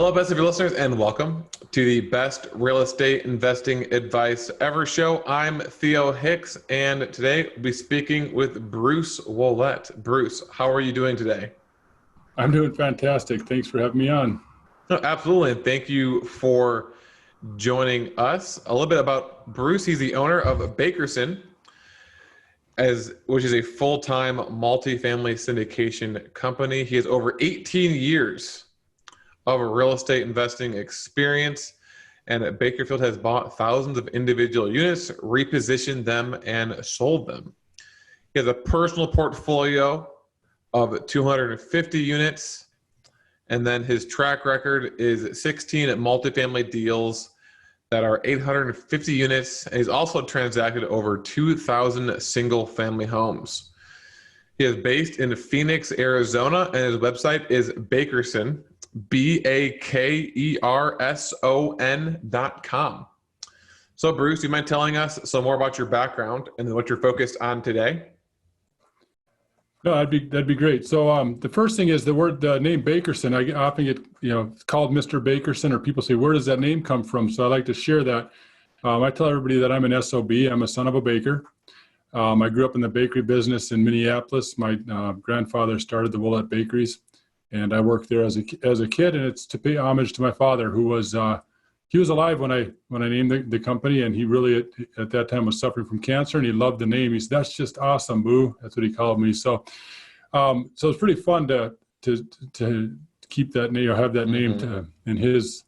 Hello, best of your listeners, and welcome to the best real estate investing advice ever show. I'm Theo Hicks, and today we'll be speaking with Bruce Wollett. Bruce, how are you doing today? I'm doing fantastic. Thanks for having me on. No, absolutely, and thank you for joining us. A little bit about Bruce. He's the owner of Bakerson, which is a full-time multifamily syndication company. He has over 18 years of real estate investing experience, and Bakerfield has bought thousands of individual units, repositioned them, and sold them. He has a personal portfolio of 250 units, and then his track record is 16 multifamily deals that are 850 units, and he's also transacted over 2,000 single-family homes. He is based in Phoenix, Arizona, and his website is Bakerson, Bakerson.com. So, Bruce, you mind telling us some more about your background and what you're focused on today? No, that'd be great. So, the first thing is the name Bakerson. I often get it's called Mr. Bakerson, or people say, where does that name come from? So I like to share that. I tell everybody that I'm an SOB. I'm a son of a baker. I grew up in the bakery business in Minneapolis. My grandfather started the Wollett Bakeries, and I worked there as a kid. And it's to pay homage to my father, who was he was alive when I named the company, and he really at that time was suffering from cancer, and he loved the name. He said, "That's just awesome, Boo." That's what he called me. So it's pretty fun to keep that name, or have that name in his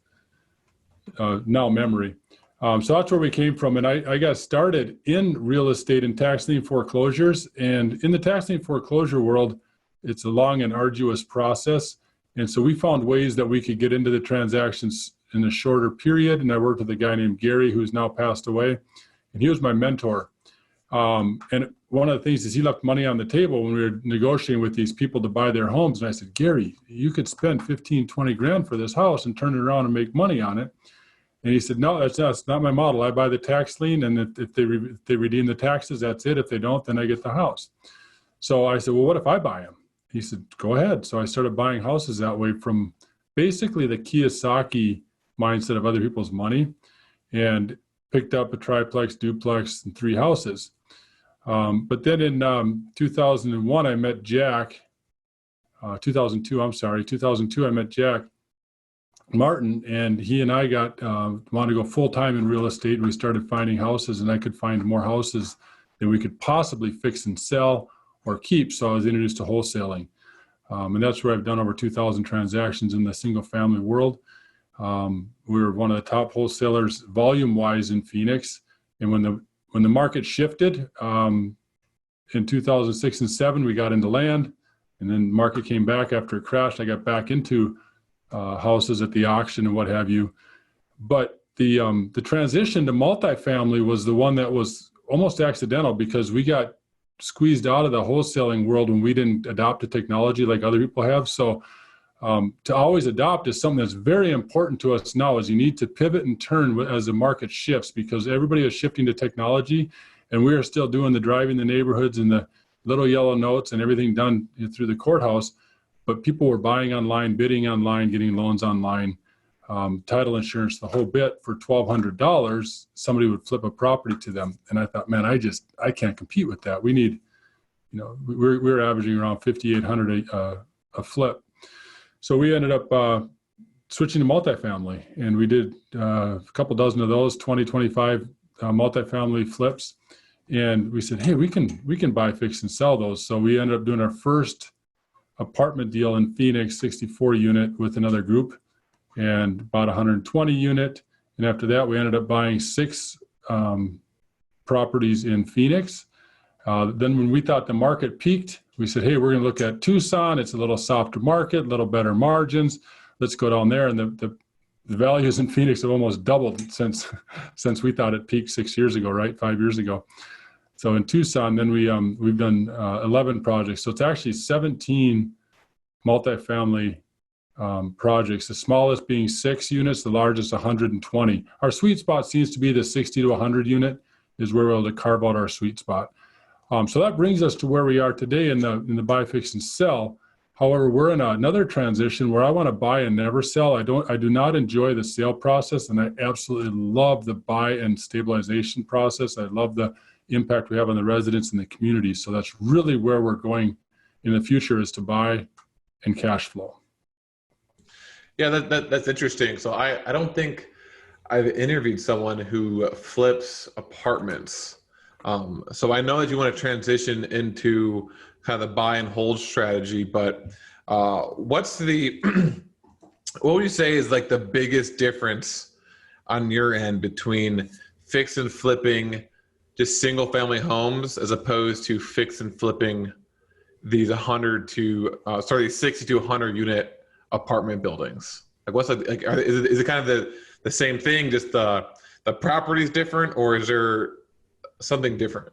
now memory. So that's where we came from. And I got started in real estate and tax lien foreclosures. And in the tax lien foreclosure world, it's a long and arduous process. And so we found ways that we could get into the transactions in a shorter period. And I worked with a guy named Gary, who's now passed away. And he was my mentor. And one of the things is he left money on the table when we were negotiating with these people to buy their homes. And I said, Gary, you could spend 15, 20 grand for this house and turn it around and make money on it. And he said, no, that's not my model. I buy the tax lien, and if they redeem the taxes, that's it. If they don't, then I get the house. So I said, well, what if I buy them? He said, go ahead. So I started buying houses that way, from basically the Kiyosaki mindset of other people's money, and picked up a triplex, duplex, and 3 houses. But then in 2001, I met Jack. 2002, I met Jack Martin, and he and I wanted to go full-time in real estate, and we started finding houses, and I could find more houses than we could possibly fix and sell or keep. So I was introduced to wholesaling, and that's where I've done over 2,000 transactions in the single-family world. We were one of the top wholesalers volume-wise in Phoenix, and when the market shifted in 2006 and 7, we got into land, and then the market came back after it crashed. I got back into houses at the auction and what have you. But the transition to multifamily was the one that was almost accidental, because we got squeezed out of the wholesaling world when we didn't adopt the technology like other people have. So to always adopt is something that's very important to us now, is you need to pivot and turn as the market shifts, because everybody is shifting to technology, and we are still doing the driving the neighborhoods and the little yellow notes and everything done through the courthouse. But people were buying online, bidding online, getting loans online, title insurance, the whole bit. For $1,200, somebody would flip a property to them. And I thought, man, I can't compete with that. We need, we're averaging around $5,800 a flip. So we ended up switching to multifamily, and we did a couple dozen of those, 20, 25 multifamily flips. And we said, hey, we can buy, fix, and sell those. So we ended up doing our first apartment deal in Phoenix, 64 unit with another group, and about 120 unit. And after that, we ended up buying 6 properties in Phoenix. Then when we thought the market peaked, we said, hey, we're going to look at Tucson. It's a little softer market, a little better margins. Let's go down there. And the values in Phoenix have almost doubled since we thought it peaked 6 years ago, right? 5 years ago. So in Tucson, then we've done 11 projects. So it's actually 17 multifamily projects, the smallest being 6 units, the largest 120. Our sweet spot seems to be the 60 to 100 unit is where we're able to carve out our sweet spot. So that brings us to where we are today in the buy, fix, and sell. However, we're in another transition where I want to buy and never sell. I do not enjoy the sale process, and I absolutely love the buy and stabilization process. I love the impact we have on the residents and the community. So that's really where we're going in the future, is to buy and cash flow. Yeah, that's interesting. So I don't think I've interviewed someone who flips apartments. So I know that you want to transition into kind of the buy and hold strategy, but what's the what would you say is like the biggest difference on your end between fix and flipping just single family homes as opposed to fix and flipping these 60 to 100 unit apartment buildings? Like what's like is it kind of the same thing, just the property's different, or is there something different?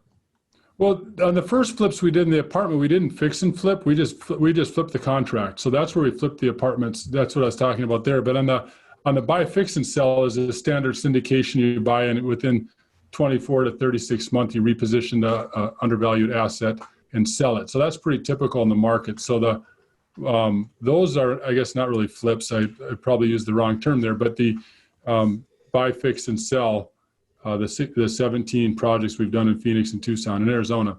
Well, on the first flips we did in the apartment, we didn't fix and flip. We just flipped the contract. So that's where we flipped the apartments. That's what I was talking about there. But on the buy, fix, and sell is a standard syndication. You buy in within 24 to 36 months, you reposition the undervalued asset and sell it. So that's pretty typical in the market. So those are, I guess, not really flips. I probably used the wrong term there, but the buy, fix, and sell, the 17 projects we've done in Phoenix and Tucson and Arizona.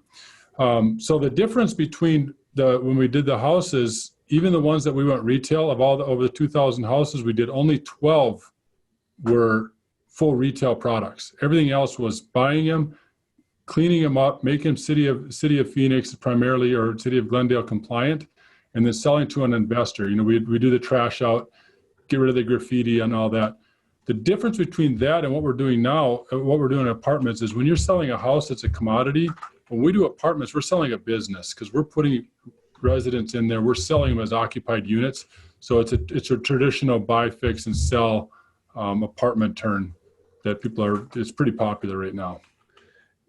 So the difference between when we did the houses, even the ones that we went retail, over the 2,000 houses we did, only 12 were full retail products. Everything else was buying them, cleaning them up, making them city of Phoenix primarily, or city of Glendale compliant, and then selling to an investor. We do the trash out, get rid of the graffiti and all that. The difference between that and what we're doing now, what we're doing in apartments, is when you're selling a house, it's a commodity. When we do apartments, we're selling a business, because we're putting residents in there. We're selling them as occupied units. So it's a traditional buy, fix, and sell apartment turn that it's pretty popular right now.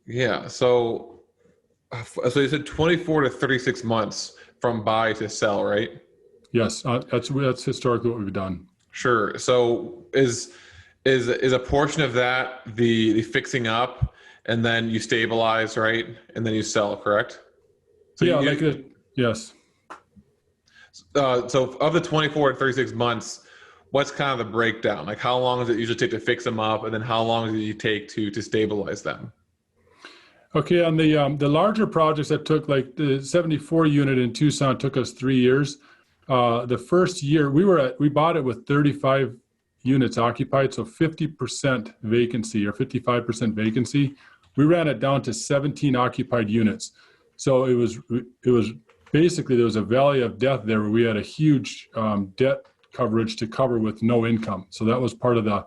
Yeah. So you said 24 to 36 months from buy to sell, right? Yes. That's historically what we've done. Sure. So is a portion of that the fixing up, and then you stabilize, right? And then you sell, correct? So yeah, yes. So of the 24 to 36 months, what's kind of the breakdown? Like how long does it usually take to fix them up, and then how long does it take to stabilize them? Okay, on the larger projects that took, like the 74 unit in Tucson, took us 3 years. The first year we bought it with 35 units occupied, so 50% vacancy or 55% vacancy. We ran it down to 17 occupied units. So it was basically, there was a valley of death there where we had a huge debt coverage to cover with no income. So that was part of the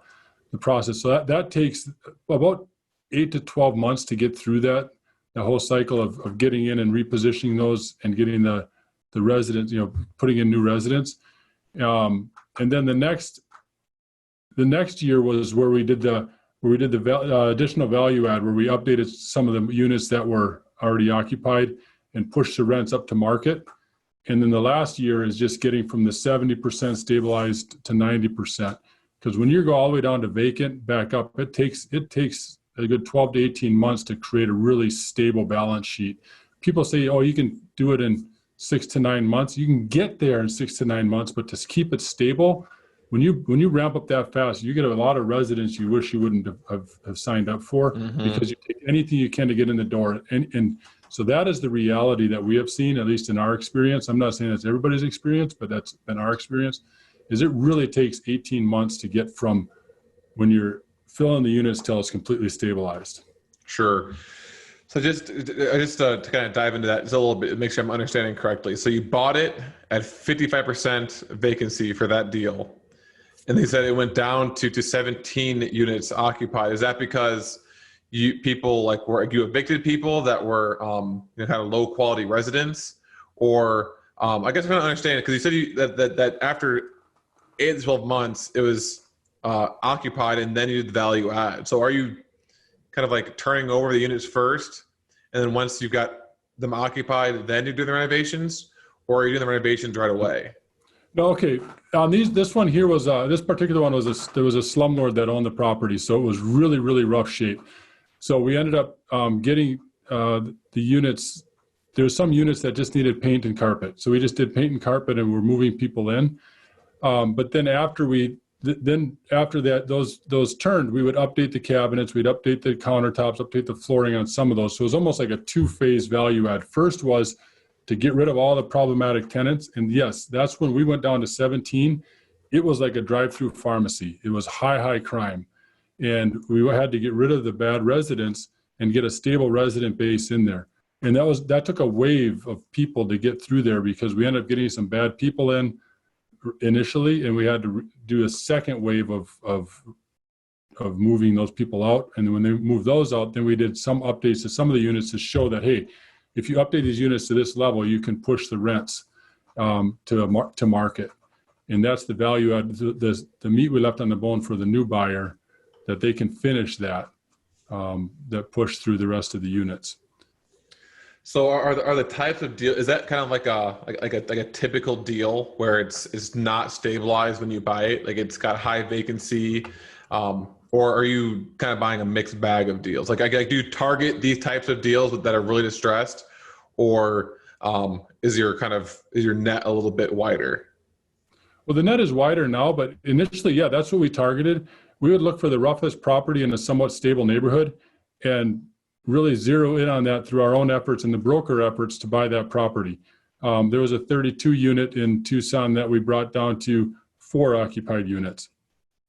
process. So that takes about 8 to 12 months to get through the whole cycle of getting in and repositioning those and getting the residents, putting in new residents. And then the next year was where we did the additional value add, where we updated some of the units that were already occupied and pushed the rents up to market. And then the last year is just getting from the 70% stabilized to 90%. Because when you go all the way down to vacant back up, it takes a good 12 to 18 months to create a really stable balance sheet. People say, oh, you can do it in 6 to 9 months. You can get there in 6 to 9 months, but to keep it stable, when you ramp up that fast, you get a lot of residents you wish you wouldn't have signed up for, because you take anything you can to get in the door. And so that is the reality that we have seen, at least in our experience. I'm not saying that's everybody's experience, but that's been our experience, is it really takes 18 months to get from when you're filling the units till it's completely stabilized. Sure. So just to kind of dive into that just a little bit, make sure I'm understanding correctly. So you bought it at 55% vacancy for that deal, and they said it went down to 17 units occupied. Is that because you evicted people that were kind of low quality residents, or I guess I'm trying to understand it, because you said that after 8 to 12 months it was occupied, and then you did the value add. So are you kind of like turning over the units first, and then once you've got them occupied, then you do the renovations, or are you doing the renovations right away? No, okay. On this one here was this particular one was there was a slumlord that owned the property, so it was really, really rough shape. So we ended up getting the units there's some units that just needed paint and carpet. So we just did paint and carpet and we're moving people in. But then after that, those turned, we would update the cabinets, we'd update the countertops, update the flooring on some of those. So it was almost like a two-phase value add. First was to get rid of all the problematic tenants. And yes, that's when we went down to 17. It was like a drive-through pharmacy. It was high crime. And we had to get rid of the bad residents and get a stable resident base in there. And that took a wave of people to get through there, because we ended up getting some bad people in initially, and we had to do a second wave of moving those people out. And when they moved those out, then we did some updates to some of the units to show that, hey, if you update these units to this level, you can push the rents to market. And that's the value add, the meat we left on the bone for the new buyer, that they can finish that push through the rest of the units. So are the types of deal, is that kind of like a typical deal where it's not stabilized when you buy it, like it's got high vacancy, or are you kind of buying a mixed bag of deals? Like do you target these types of deals that are really distressed, or is your net a little bit wider? Well, the net is wider now, but initially, yeah, that's what we targeted. We would look for the roughest property in a somewhat stable neighborhood and really zero in on that through our own efforts and the broker efforts to buy that property. There was a 32 unit in Tucson that we brought down to 4 occupied units.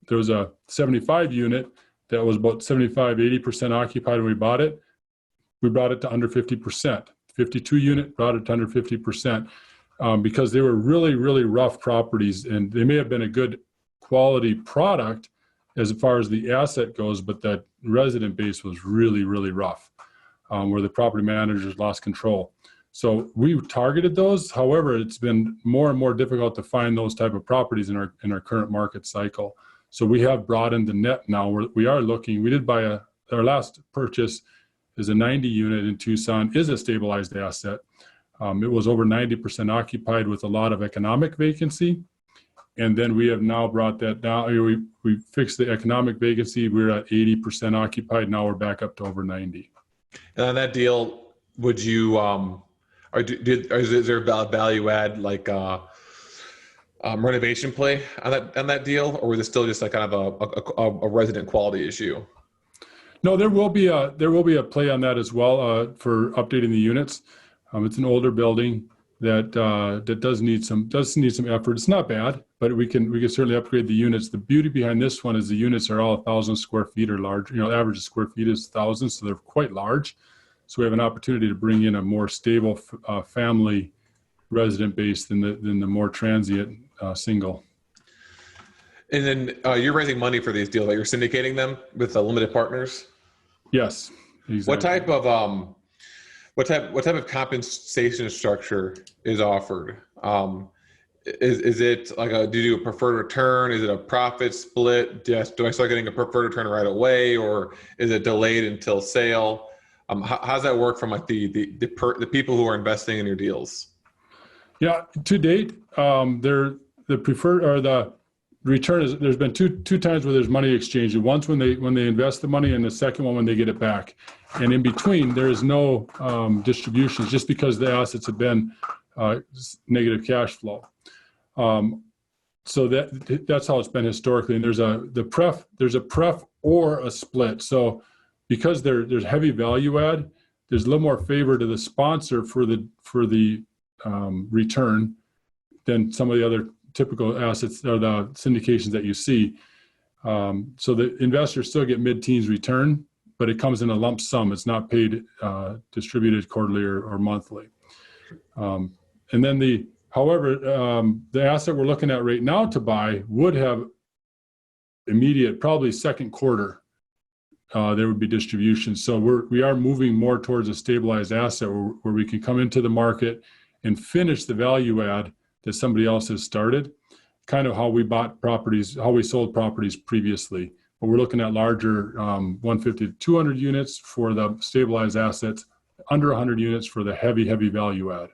There was a 75 unit that was about 75-80% occupied when we bought it. We brought it to under 50%. 52 unit, brought it to under 50%, because they were really rough properties, and they may have been a good quality product as far as the asset goes, but that resident base was really rough, where the property managers lost control. So we targeted those. However, it's been more and more difficult to find those type of properties in our current market cycle. So we have broadened the net now. We are looking. We did buy our last purchase is a 90 unit in Tucson, is a stabilized asset. It was over 90% occupied with a lot of economic vacancy. And then we have now brought that down. We fixed the economic vacancy. We're at 80% occupied. Now we're back up to over 90. And on that deal, would you, is there a value add like renovation play on that deal, or is it still just like kind of a resident quality issue? No, there will be a play on that as well for updating the units. It's an older building that does need some effort. It's not bad, but we can certainly upgrade the units. The beauty behind this one is the units are all 1,000 square feet or larger. Average square feet is 1,000, so they're quite large. So we have an opportunity to bring in a more stable family resident base than the more transient single. And then you're raising money for these deals. Like you're syndicating them with limited partners. Yes. Exactly. What type of compensation structure is offered? Is it like do you do a preferred return? Is it a profit split? Do I start getting a preferred return right away, or is it delayed until sale? How does that work from like the people who are investing in your deals? Yeah, to date, the preferred or the return is, there's been two times where there's money exchanged. Once when they invest the money, and the second one when they get it back. And in between, there is no distributions, just because the assets have been negative cash flow. So that's how it's been historically. And there's a pref or a split. So because there's heavy value add, there's a little more favor to the sponsor for the return than some of the other typical assets or the syndications that you see. So the investors still get mid-teens return, but it comes in a lump sum. It's not paid, distributed quarterly or monthly. And then however, the asset we're looking at right now to buy would have immediate, probably second quarter, there would be distribution. So we are moving more towards a stabilized asset where we can come into the market and finish the value add that somebody else has started, kind of how we bought properties, how we sold properties previously. But we're looking at larger 150 to 200 units for the stabilized assets, under 100 units for the heavy value add.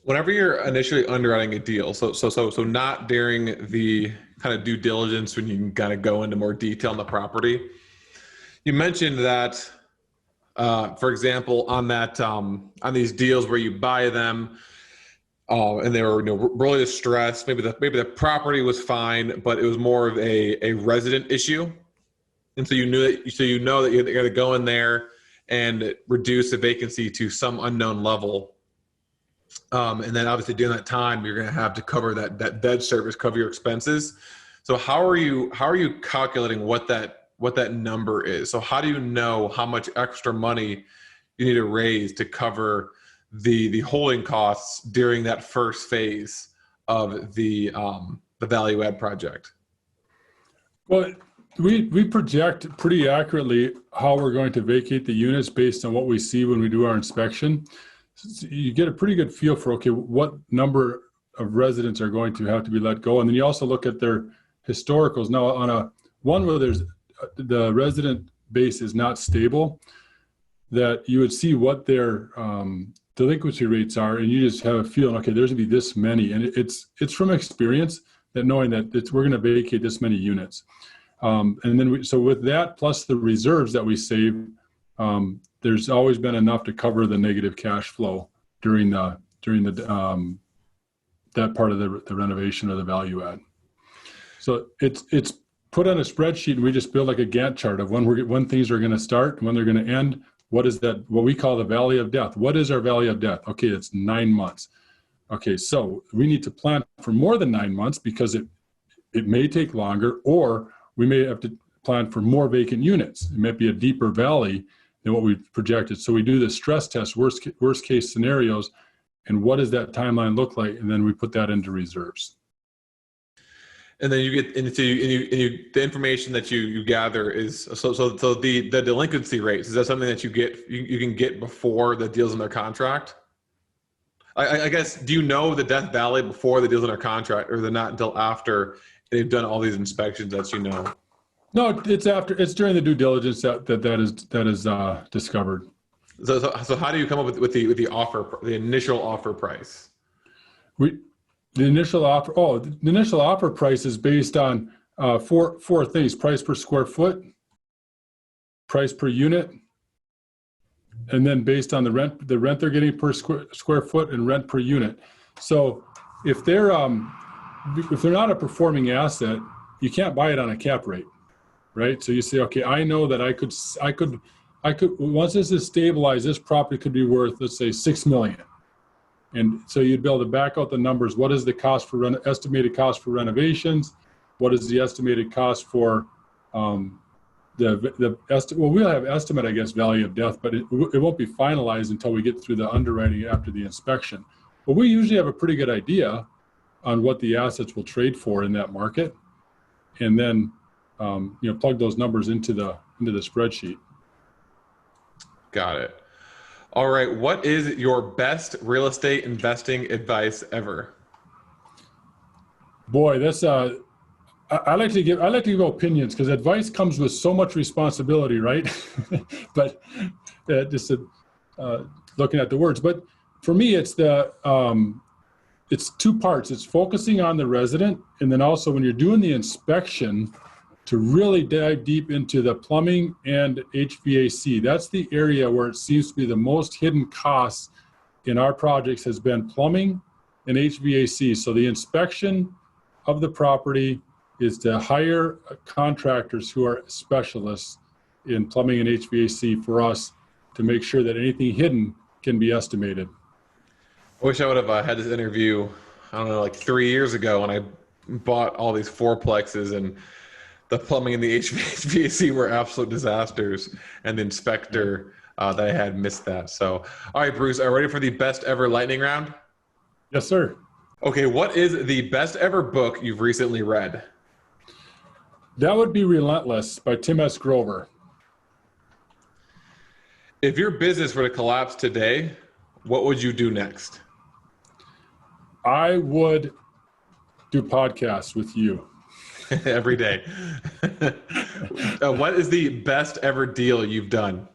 Whenever you're initially underwriting a deal, so not during the kind of due diligence when you can kind of go into more detail on the property, you mentioned that For example, on on these deals where you buy them, and they were really distressed. Maybe the property was fine, but it was more of a resident issue, and so you know that you're going to go in there and reduce the vacancy to some unknown level. And then obviously during that time, you're going to have to cover that debt service, cover your expenses. So how are you calculating what that number is? So how do you know how much extra money you need to raise to cover the holding costs during that first phase of the value add project? Well, we project pretty accurately how we're going to vacate the units based on what we see when we do our inspection. So you get a pretty good feel for, okay, what number of residents are going to have to be let go. And then you also look at their historicals. Now, on one where the resident base is not stable, that you would see what their delinquency rates are, and you just have a feeling, okay, there's going to be this many. And it's from experience that knowing that we're going to vacate this many units. And then so with that, plus the reserves that we save, there's always been enough to cover the negative cash flow during that part of the renovation or the value add. So it's put on a spreadsheet, and we just build like a Gantt chart of when things are going to start, when they're going to end. What is that? What we call the valley of death. What is our valley of death? Okay, it's 9 months. Okay, so we need to plan for more than 9 months because it may take longer, or we may have to plan for more vacant units. It might be a deeper valley than what we've projected. So we do the stress test, worst case scenarios, and what does that timeline look like? And then we put that into reserves. And then you get the information that you gather is so the delinquency rates. Is that something that you can get before the deal's in their contract? I guess, do you know the death valley before the deal's in their contract, or they're not until after they've done all these inspections that you know? No, it's during the due diligence that is discovered. So how do you come up with the offer, the initial offer price? The initial offer price is based on four things: price per square foot, price per unit, and then based on the rent they're getting per square foot, and rent per unit. So if they're not a performing asset, you can't buy it on a cap rate, right? So you say, okay, I know that I could once this is stabilized, this property could be worth, let's say, $6 million. And so you'd be able to back out the numbers. What is the cost for estimated cost for renovations? What is the estimated cost for we'll have estimate, I guess, value of death, but it won't be finalized until we get through the underwriting after the inspection. But we usually have a pretty good idea on what the assets will trade for in that market, and then plug those numbers into the spreadsheet. Got it. All right. What is your best real estate investing advice ever? Boy, that's I like to give opinions, because advice comes with so much responsibility, right? But just looking at the words. But for me, it's two parts. It's focusing on the resident, and then also when you're doing the inspection, to really dive deep into the plumbing and HVAC. That's the area where it seems to be the most hidden costs in our projects has been plumbing and HVAC. So the inspection of the property is to hire contractors who are specialists in plumbing and HVAC for us to make sure that anything hidden can be estimated. I wish I would have had this interview, I don't know, like 3 years ago when I bought all these fourplexes, and the plumbing and the HVAC were absolute disasters, and the inspector that I had missed that. So, all right, Bruce, are you ready for the best ever lightning round? Yes, sir. Okay, what is the best ever book you've recently read? That would be Relentless by Tim S. Grover. If your business were to collapse today, what would you do next? I would do podcasts with you. Every day. What is the best ever deal you've done?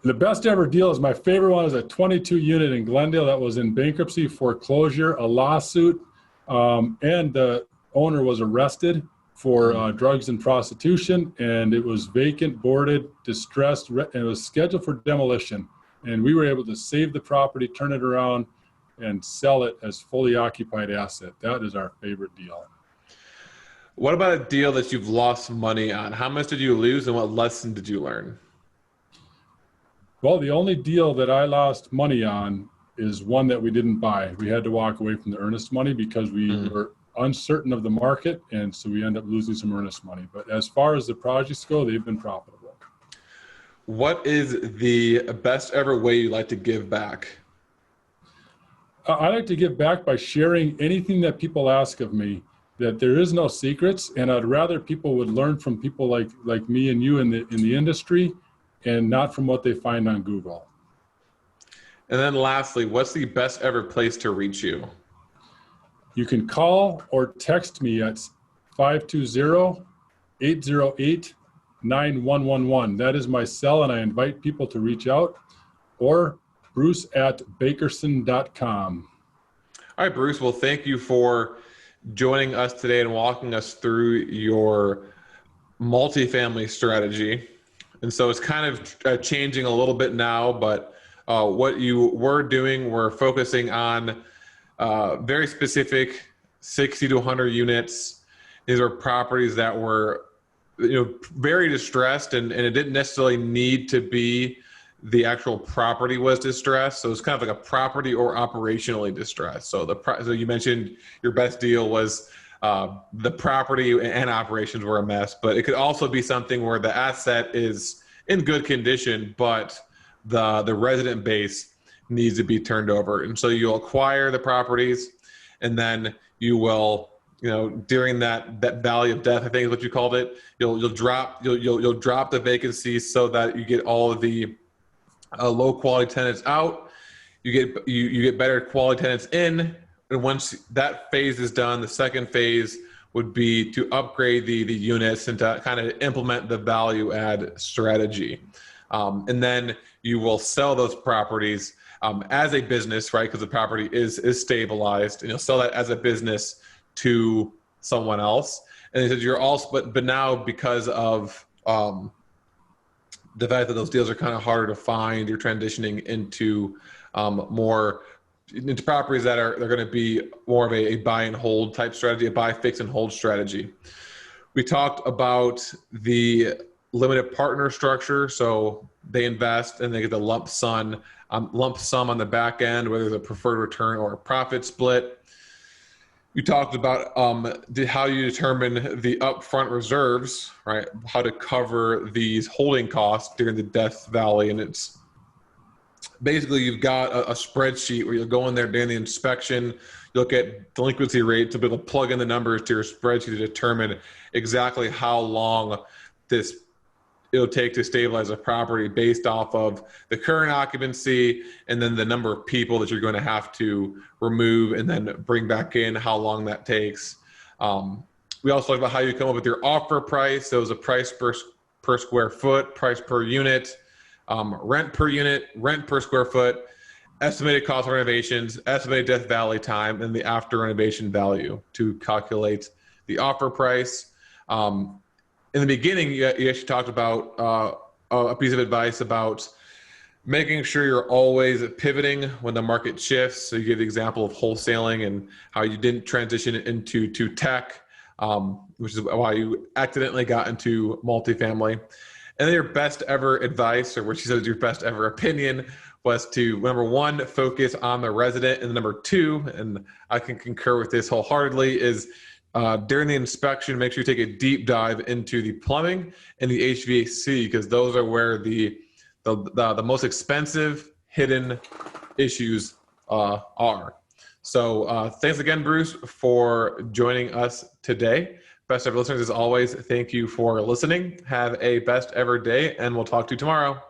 The best ever deal is, my favorite one is a 22 unit in Glendale that was in bankruptcy, foreclosure, a lawsuit, and the owner was arrested for drugs and prostitution, and it was vacant, boarded, distressed, and it was scheduled for demolition. And we were able to save the property, turn it around, and sell it as fully occupied asset. That is our favorite deal. What about a deal that you've lost money on? How much did you lose, and what lesson did you learn? Well, the only deal that I lost money on is one that we didn't buy. We had to walk away from the earnest money because we were uncertain of the market, and so we end up losing some earnest money. But as far as the projects go, they've been profitable. What is the best ever way you like to give back? I like to give back by sharing anything that people ask of me, that there is no secrets, and I'd rather people would learn from people like me and you in the industry, and not from what they find on Google. And then lastly, what's the best ever place to reach you? You can call or text me at 520-808-9111. That is my cell, and I invite people to reach out, or bruce@bakerson.com. All right, Bruce. Well, thank you for joining us today and walking us through your multifamily strategy. And so it's kind of changing a little bit now, but what you were doing, we're focusing on very specific 60 to 100 units. These are properties that were, very distressed, and it didn't necessarily need to be the actual property was distressed. So it's kind of like a property or operationally distressed. So so you mentioned your best deal was the property and operations were a mess, but it could also be something where the asset is in good condition, but the resident base needs to be turned over. And so you'll acquire the properties, and then you will, during that valley of death, I think is what you called it, you'll drop the vacancies so that you get all of the low quality tenants out. You get better quality tenants in, and once that phase is done, the second phase would be to upgrade the units and to kind of implement the value add strategy. And then you will sell those properties as a business, right? Because the property is stabilized, and you'll sell that as a business to someone else. And he said you're also, but now because of the fact that those deals are kind of harder to find, you're transitioning into more into properties that they're going to be more of a buy and hold type strategy, a buy, fix, and hold strategy. We talked about the limited partner structure. So they invest and they get the lump sum on the back end, whether it's a preferred return or a profit split. We talked about how you determine the upfront reserves, right? How to cover these holding costs during the death valley. And it's basically you've got a spreadsheet where you'll go in there during the inspection, you look at delinquency rates to be able to plug in the numbers to your spreadsheet to determine exactly how long it'll take to stabilize a property based off of the current occupancy and then the number of people that you're going to have to remove and then bring back in, how long that takes. We also talked about how you come up with your offer price. So it was a price per square foot, price per unit, rent per unit, rent per square foot, estimated cost of renovations, estimated death valley time, and the after renovation value to calculate the offer price. In the beginning, you actually talked about a piece of advice about making sure you're always pivoting when the market shifts. So you gave the example of wholesaling and how you didn't transition into tech, which is why you accidentally got into multifamily. And then your best ever advice, or what she said is your best ever opinion, was to, number one, focus on the resident. And number two, and I can concur with this wholeheartedly, is during the inspection, make sure you take a deep dive into the plumbing and the HVAC, because those are where the most expensive hidden issues are. So thanks again, Bruce, for joining us today. Best ever listeners, as always, thank you for listening. Have a best ever day, and we'll talk to you tomorrow.